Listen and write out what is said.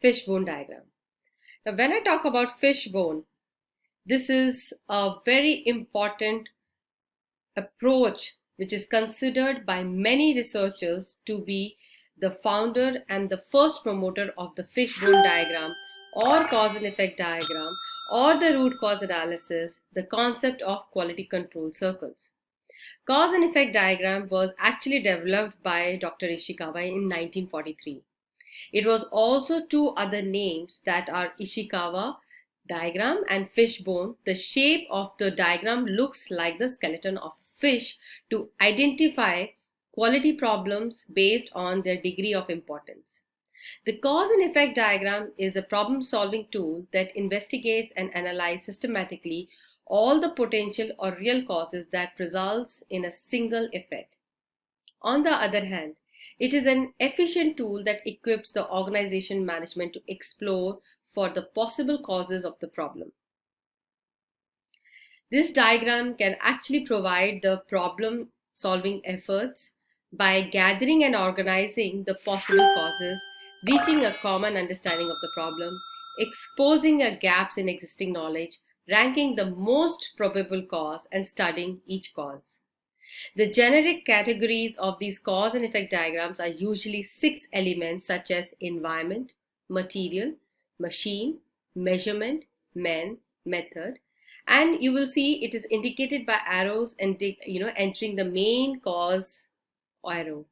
Fishbone diagram. Now, when I talk about fishbone, this is a very important approach which is considered by many researchers to be the founder and the first promoter of the fishbone diagram or cause and effect diagram or the root cause analysis, the concept of quality control circles. Cause and effect diagram was actually developed by Dr. Ishikawa in 1943. It was also two other names that are Ishikawa diagram and fishbone. The shape of the diagram looks like the skeleton of a fish to identify quality problems based on their degree of importance. The cause and effect diagram is a problem solving tool that investigates and analyzes systematically all the potential or real causes that results in a single effect. On the other hand, it is an efficient tool that equips the organization management to explore for the possible causes of the problem. This diagram can actually provide the problem solving efforts by gathering and organizing the possible causes, reaching a common understanding of the problem, exposing gaps in existing knowledge, ranking the most probable cause, and studying each cause. The generic categories of these cause and effect diagrams are usually 6 elements such as environment, material, machine, measurement, man, method, and you will see it is indicated by arrows and entering the main cause arrow.